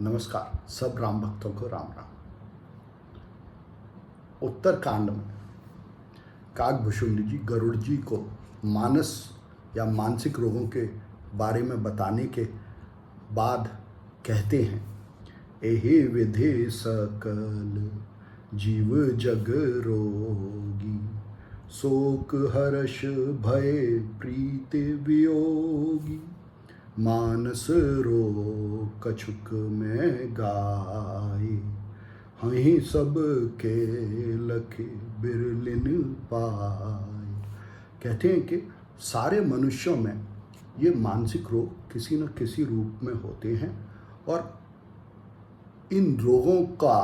नमस्कार सब राम भक्तों को राम राम। उत्तरकांड में काकभुशुंड जी गरुड़ जी को मानस या मानसिक रोगों के बारे में बताने के बाद कहते हैं, एहि विधि सकल जीव जग रोगी, शोक हर्ष भय प्रीति वियोगी, मानस रोग कछुक में गाए, हहीं सब के लखे बिरलिन पाए। कहते हैं कि सारे मनुष्यों में ये मानसिक रोग किसी न किसी रूप में होते हैं और इन रोगों का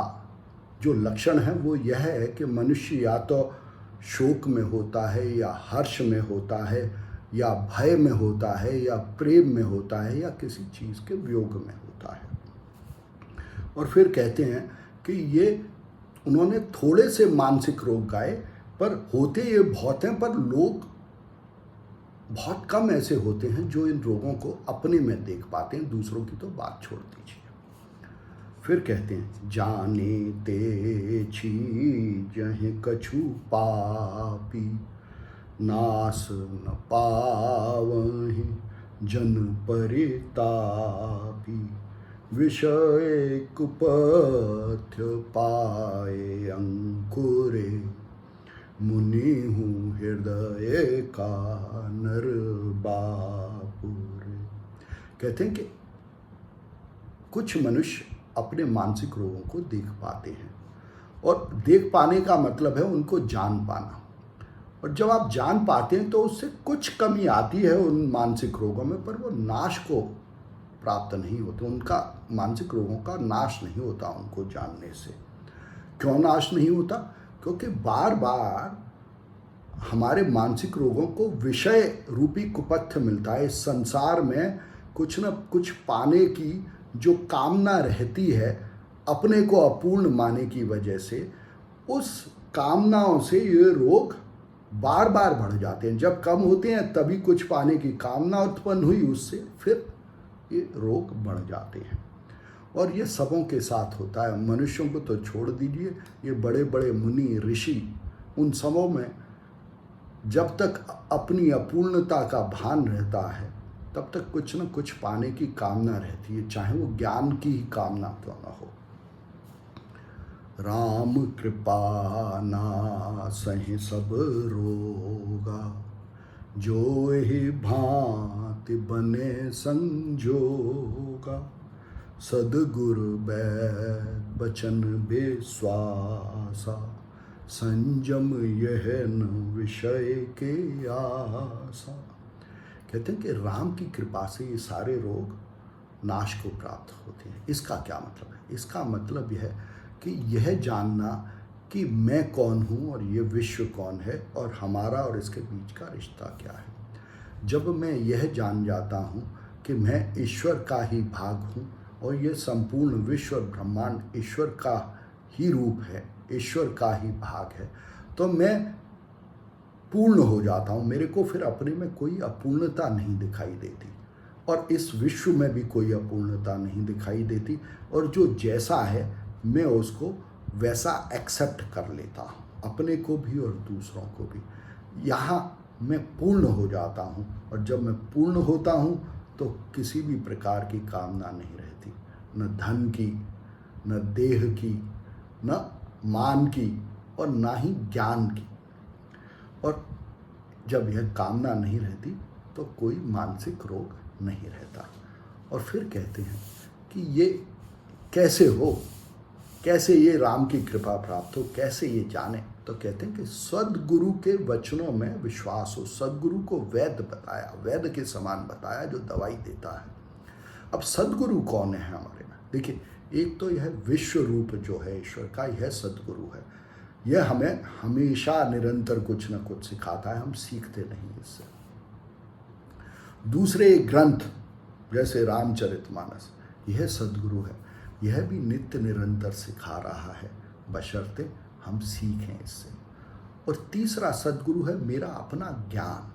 जो लक्षण है वो यह है कि मनुष्य या तो शोक में होता है या हर्ष में होता है या भय में होता है या प्रेम में होता है या किसी चीज़ के वियोग में होता है। और फिर कहते हैं कि ये उन्होंने थोड़े से मानसिक रोग गाए, पर होते ये बहुत हैं, पर लोग बहुत कम ऐसे होते हैं जो इन रोगों को अपने में देख पाते हैं, दूसरों की तो बात छोड़ दीजिए। फिर कहते हैं, जाने ते छी जहे कछु पापी, नास न पावहि जन परितापी, विषय कुपथ्य पाए अंकुरे, मुनि हूँ हृदय का नर बापुरे। कहते हैं कि कुछ मनुष्य अपने मानसिक रोगों को देख पाते हैं, और देख पाने का मतलब है उनको जान पाना। और जब आप जान पाते हैं तो उससे कुछ कमी आती है उन मानसिक रोगों में, पर वो नाश को प्राप्त नहीं होते, उनका मानसिक रोगों का नाश नहीं होता उनको जानने से। क्यों नाश नहीं होता? क्योंकि बार बार हमारे मानसिक रोगों को विषय रूपी कुपथ्य मिलता है। इस संसार में कुछ न कुछ पाने की जो कामना रहती है, अपने को अपूर्ण माने की वजह से, उस कामनाओं से ये रोग बार बार बढ़ जाते हैं। जब कम होते हैं तभी कुछ पाने की कामना उत्पन्न हुई, उससे फिर ये रोग बढ़ जाते हैं। और ये सबों के साथ होता है, मनुष्यों को तो छोड़ दीजिए, ये बड़े बड़े मुनि ऋषि, उन सबों में जब तक अपनी अपूर्णता का भान रहता है तब तक कुछ न कुछ पाने की कामना रहती है, चाहे वो ज्ञान की ही कामना क्यों न हो। राम कृपा नासहि सब रोगा, जो ही भांति बने संजोगा, सदगुरु बैद बचन बेश्वासा, संयम यह न विषय के आसा। कहते हैं कि राम की कृपा से ये सारे रोग नाश को प्राप्त होते हैं। इसका क्या मतलब है? इसका मतलब यह है कि यह जानना कि मैं कौन हूँ और ये विश्व कौन है और हमारा और इसके बीच का रिश्ता क्या है। जब मैं यह जान जाता हूँ कि मैं ईश्वर का ही भाग हूँ और ये संपूर्ण विश्व और ब्रह्मांड ईश्वर का ही रूप है, ईश्वर का ही भाग है, तो मैं पूर्ण हो जाता हूँ। मेरे को फिर अपने में कोई अपूर्णता नहीं दिखाई देती और इस विश्व में भी कोई अपूर्णता नहीं दिखाई देती, और जो जैसा है मैं उसको वैसा एक्सेप्ट कर लेता हूँ, अपने को भी और दूसरों को भी। यहाँ मैं पूर्ण हो जाता हूँ, और जब मैं पूर्ण होता हूँ तो किसी भी प्रकार की कामना नहीं रहती, न धन की, न देह की, न मान की, और ना ही ज्ञान की। और जब यह कामना नहीं रहती तो कोई मानसिक रोग नहीं रहता। और फिर कहते हैं कि ये कैसे हो, कैसे ये राम की कृपा प्राप्त हो, कैसे ये जाने? तो कहते हैं कि सद्गुरु के वचनों में विश्वास हो। सद्गुरु को वैद्य बताया, वैद्य के समान बताया जो दवाई देता है। अब सद्गुरु कौन है हमारे में? देखिए, एक तो यह विश्व रूप जो है ईश्वर का, यह सद्गुरु है। यह हमें हमेशा निरंतर कुछ न कुछ सिखाता है, हम सीखते नहीं इससे। दूसरे ग्रंथ जैसे रामचरितमानस, यह सद्गुरु है, यह भी नित्य निरंतर सिखा रहा है, बशर्ते हम सीखें इससे। और तीसरा सद्गुरु है मेरा अपना ज्ञान,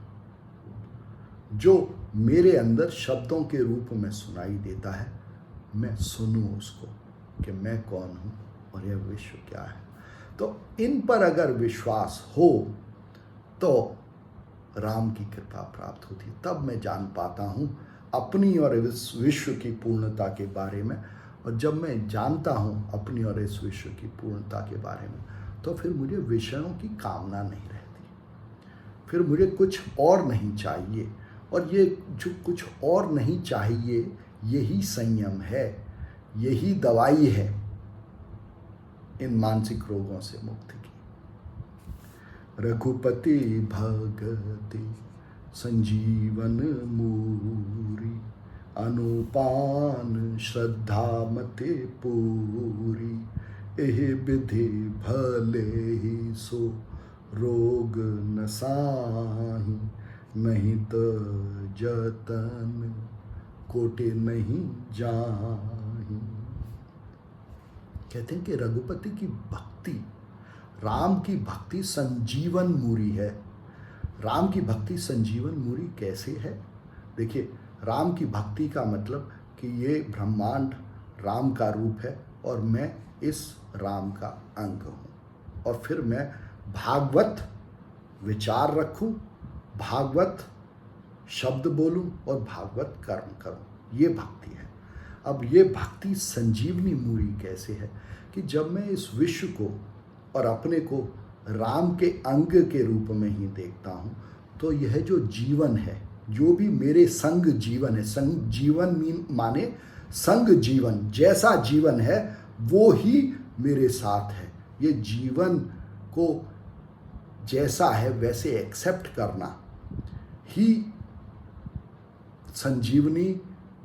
जो मेरे अंदर शब्दों के रूप में सुनाई देता है, मैं सुनूं उसको कि मैं कौन हूँ और यह विश्व क्या है। तो इन पर अगर विश्वास हो तो राम की कृपा प्राप्त होती है। तब मैं जान पाता हूँ अपनी और इस विश्व की पूर्णता के बारे में। और जब मैं जानता हूँ अपनी और इस विश्व की पूर्णता के बारे में, तो फिर मुझे विषयों की कामना नहीं रहती, फिर मुझे कुछ और नहीं चाहिए। और ये जो कुछ और नहीं चाहिए, यही संयम है, यही दवाई है इन मानसिक रोगों से मुक्ति की। रघुपति भगति संजीवन मूरी, अनुपान श्रद्धा मते पूरी, एहि विधि भले ही सो रोग न साही, नहीं तो जतन कोटि नहीं जाही। कहते हैं कि रघुपति की भक्ति, राम की भक्ति संजीवन मूरी है। राम की भक्ति संजीवन मूरी कैसे है? देखिए, राम की भक्ति का मतलब कि ये ब्रह्मांड राम का रूप है और मैं इस राम का अंग हूँ। और फिर मैं भागवत विचार रखूँ, भागवत शब्द बोलूँ और भागवत कर्म करूँ, ये भक्ति है। अब ये भक्ति संजीवनी मूरी कैसे है? कि जब मैं इस विश्व को और अपने को राम के अंग के रूप में ही देखता हूँ, तो यह जो जीवन है, जो भी मेरे संग जीवन है, संग जीवन माने संग जीवन, जैसा जीवन है वो ही मेरे साथ है। ये जीवन को जैसा है वैसे एक्सेप्ट करना ही संजीवनी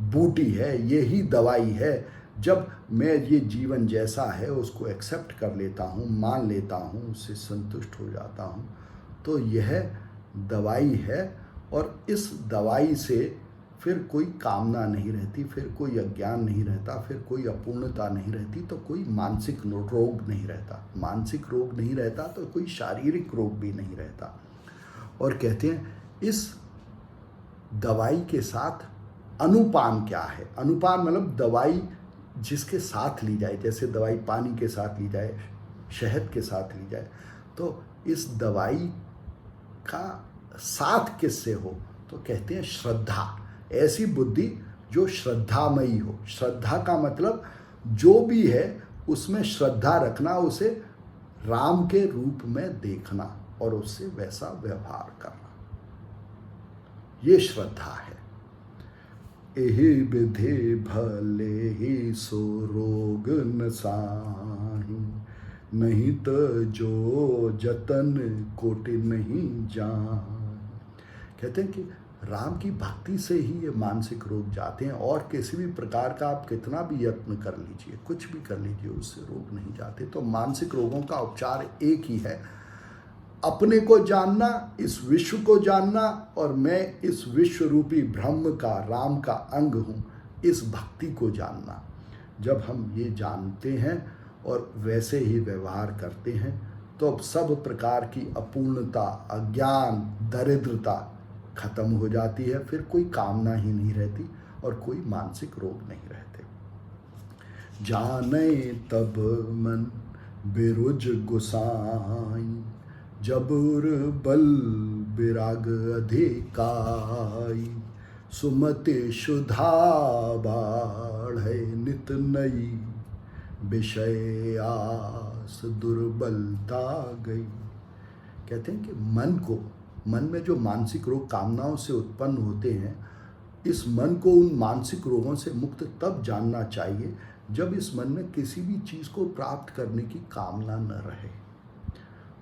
बूटी है, यही दवाई है। जब मैं ये जीवन जैसा है उसको एक्सेप्ट कर लेता हूँ, मान लेता हूँ, उससे संतुष्ट हो जाता हूँ, तो यह दवाई है। और इस दवाई से फिर कोई कामना नहीं रहती, फिर कोई अज्ञान नहीं रहता, फिर कोई अपूर्णता नहीं रहती, तो कोई मानसिक रोग नहीं रहता। मानसिक रोग नहीं रहता तो कोई शारीरिक रोग भी नहीं रहता। और कहते हैं इस दवाई के साथ अनुपान क्या है? अनुपान मतलब दवाई जिसके साथ ली जाए, जैसे दवाई पानी के साथ ली जाए, शहद के साथ ली जाए, तो इस दवाई का साथ किससे हो? तो कहते हैं श्रद्धा, ऐसी बुद्धि जो श्रद्धामयी हो। श्रद्धा का मतलब जो भी है उसमें श्रद्धा रखना, उसे राम के रूप में देखना और उससे वैसा व्यवहार करना, ये श्रद्धा है। एहि विधि भले ही सो रोग न साही, नहीं तो जो जतन कोटि नहीं जान। कहते हैं कि राम की भक्ति से ही ये मानसिक रोग जाते हैं, और किसी भी प्रकार का आप कितना भी यत्न कर लीजिए, कुछ भी कर लीजिए, उससे रोग नहीं जाते। तो मानसिक रोगों का उपचार एक ही है, अपने को जानना, इस विश्व को जानना, और मैं इस विश्व रूपी ब्रह्म का, राम का अंग हूँ, इस भक्ति को जानना। जब हम ये जानते हैं और वैसे ही व्यवहार करते हैं, तो अब सब प्रकार की अपूर्णता, अज्ञान, दरिद्रता खत्म हो जाती है। फिर कोई कामना ही नहीं रहती और कोई मानसिक रोग नहीं रहते। जाने तब मन बिरुज गुसाई, जबुर बल विराग अधिकाई, सुमति सुधा बाढ़ नित नई, विषय आस दुर्बलता गई। कहते हैं कि मन में जो मानसिक रोग कामनाओं से उत्पन्न होते हैं, इस मन को उन मानसिक रोगों से मुक्त तब जानना चाहिए जब इस मन में किसी भी चीज़ को प्राप्त करने की कामना न रहे।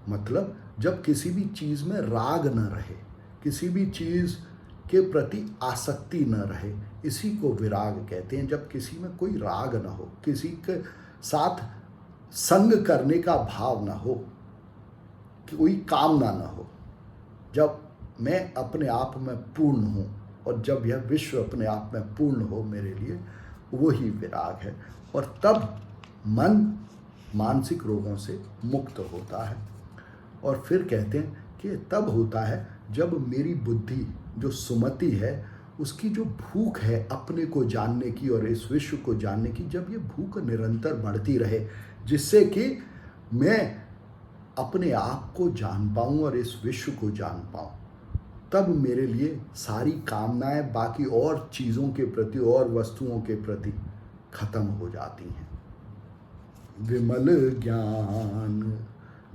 मतलब जब किसी भी चीज़ में राग न रहे, किसी भी चीज़ के प्रति आसक्ति न रहे, इसी को विराग कहते हैं। जब किसी में कोई राग न हो, किसी के साथ संग करने का भाव न हो, कोई कामना न हो, जब मैं अपने आप में पूर्ण हूँ और जब यह विश्व अपने आप में पूर्ण हो मेरे लिए, वही विराग है। और तब मन मानसिक रोगों से मुक्त होता है। और फिर कहते हैं कि तब होता है जब मेरी बुद्धि जो सुमति है उसकी जो भूख है अपने को जानने की और इस विश्व को जानने की, जब ये भूख निरंतर बढ़ती रहे, जिससे कि मैं अपने आप को जान पाऊँ और इस विश्व को जान पाऊँ, तब मेरे लिए सारी कामनाएं बाकी और चीज़ों के प्रति और वस्तुओं के प्रति खत्म हो जाती हैं। विमल ज्ञान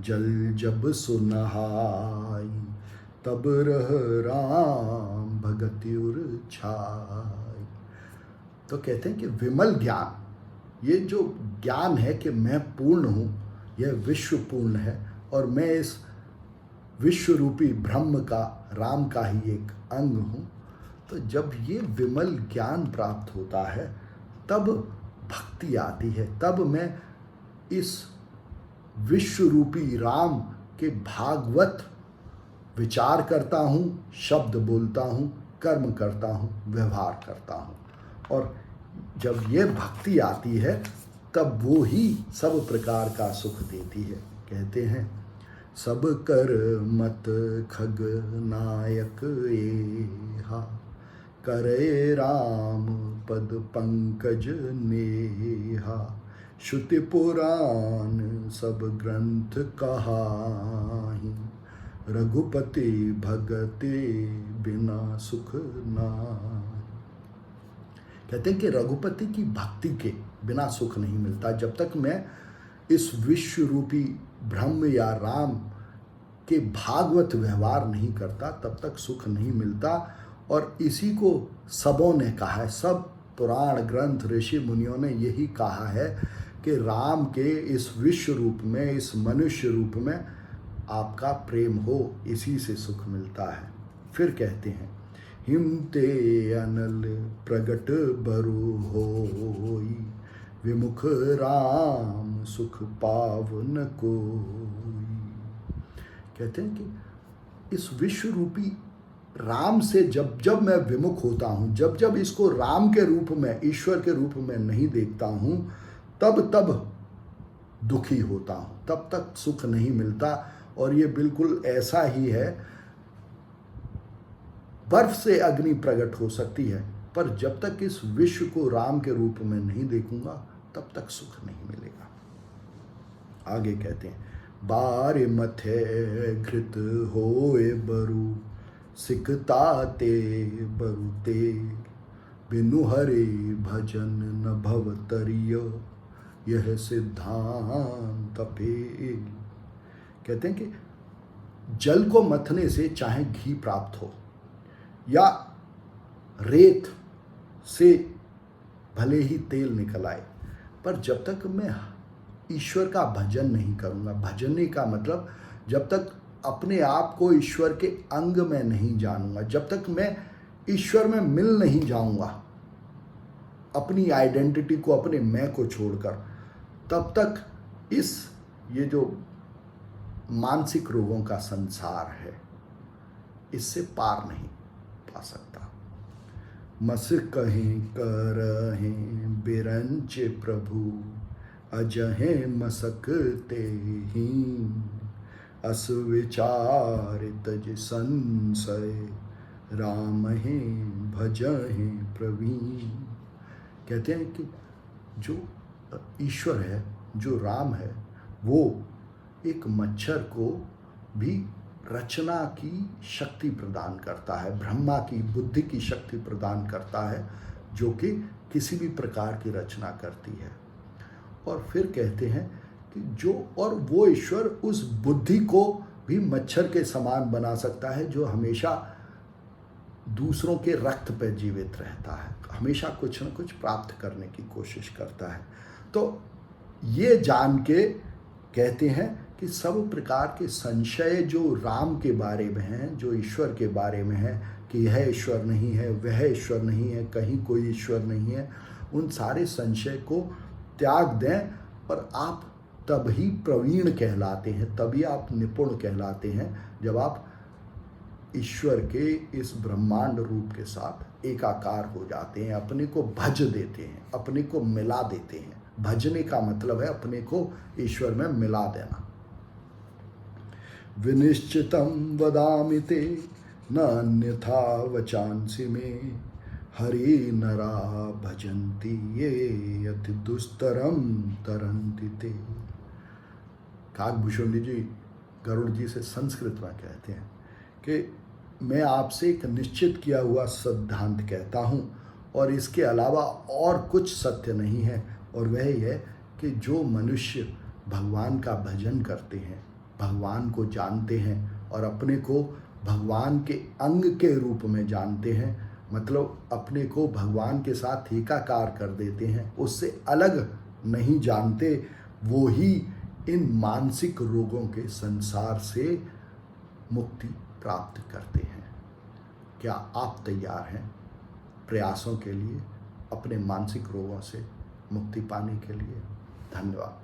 जल जब सुनहाई, तब रह राम भगति उर छाई। तो कहते हैं कि विमल ज्ञान, ये जो ज्ञान है कि मैं पूर्ण हूँ, यह विश्व पूर्ण है और मैं इस विश्व रूपी ब्रह्म का, राम का ही एक अंग हूँ। तो जब ये विमल ज्ञान प्राप्त होता है तब भक्ति आती है, तब मैं इस विश्व रूपी राम के भागवत विचार करता हूँ, शब्द बोलता हूँ, कर्म करता हूँ, व्यवहार करता हूँ। और जब ये भक्ति आती है तब वो ही सब प्रकार का सुख देती है। कहते हैं सब कर मत खग नायक एहा, करे राम पद पंकज नेहा, श्रुति पुराण सब ग्रंथ कहाहीं, रघुपति भगति बिना सुख नाहि। कहते हैं कि रघुपति की भक्ति के बिना सुख नहीं मिलता। जब तक मैं इस विश्व रूपी ब्रह्म या राम के भागवत व्यवहार नहीं करता तब तक सुख नहीं मिलता। और इसी को सबों ने कहा है, सब पुराण ग्रंथ ऋषि मुनियों ने यही कहा है कि राम के इस विश्व रूप में, इस मनुष्य रूप में आपका प्रेम हो, इसी से सुख मिलता है। फिर कहते हैं हिमते अनल प्रगट बरु होई, विमुख राम सुख पावन कोई। कहते हैं कि इस विश्व रूपी राम से जब जब मैं विमुख होता हूँ, जब जब इसको राम के रूप में, ईश्वर के रूप में नहीं देखता हूँ, तब तब दुखी होता हूँ, तब तक सुख नहीं मिलता। और ये बिल्कुल ऐसा ही है, बर्फ से अग्नि प्रकट हो सकती है, पर जब तक इस विश्व को राम के रूप में नहीं देखूंगा तब तक सुख नहीं मिलेगा। आगे कहते हैं बार मथे घृत होए बरु, सिकता ते बरु ते, बिनु हरे भजन न भव तरिय, यह सिद्धांत पेल। कहते हैं कि जल को मथने से चाहे घी प्राप्त हो या रेत से भले ही तेल निकल आए, पर जब तक मैं ईश्वर का भजन नहीं करूँगा, भजने का मतलब जब तक अपने आप को ईश्वर के अंग में नहीं जानूंगा, जब तक मैं ईश्वर में मिल नहीं जाऊंगा अपनी आइडेंटिटी को, अपने मैं को छोड़कर, तब तक इस ये जो मानसिक रोगों का संसार है, इससे पार नहीं पा सकता। मस कहीं करहें बिरंच प्रभु, अजहें मसकते ही, अस विचार तज संशय, राम है भजहे प्रवीण। कहते हैं कि जो ईश्वर है, जो राम है, वो एक मच्छर को भी रचना की शक्ति प्रदान करता है, ब्रह्मा की बुद्धि की शक्ति प्रदान करता है, जो कि किसी भी प्रकार की रचना करती है। और फिर कहते हैं कि जो, और वो ईश्वर उस बुद्धि को भी मच्छर के समान बना सकता है, जो हमेशा दूसरों के रक्त पर जीवित रहता है, हमेशा कुछ न कुछ प्राप्त करने की कोशिश करता है। तो ये जान के कहते हैं कि सब प्रकार के संशय जो राम के बारे में हैं, जो ईश्वर के बारे में है कि यह ईश्वर नहीं है, वह ईश्वर नहीं है, कहीं कोई ईश्वर नहीं है, उन सारे संशय को त्याग दें और आप तभी प्रवीण कहलाते हैं, तभी आप निपुण कहलाते हैं, जब आप ईश्वर के इस ब्रह्मांड रूप के साथ एकाकार हो जाते हैं, अपने को भज देते हैं, अपने को मिला देते हैं। भजने का मतलब है अपने को ईश्वर में मिला देना। विनिश्चितम वदामि ते न अन्यथा वचांसि में, हरि नरा भजन्ति ये अति दुस्तरम तरन्ति ते। काकभूषुंडी जी गरुड़ जी से संस्कृत में कहते हैं कि मैं आपसे एक निश्चित किया हुआ सिद्धांत कहता हूँ और इसके अलावा और कुछ सत्य नहीं है, और वह है कि जो मनुष्य भगवान का भजन करते हैं, भगवान को जानते हैं और अपने को भगवान के अंग के रूप में जानते हैं, मतलब अपने को भगवान के साथ एकाकार कर देते हैं, उससे अलग नहीं जानते, वो ही इन मानसिक रोगों के संसार से मुक्ति प्राप्त करते हैं। क्या आप तैयार हैं प्रयासों के लिए, अपने मानसिक रोगों से मुक्ति पाने के लिए? धन्यवाद।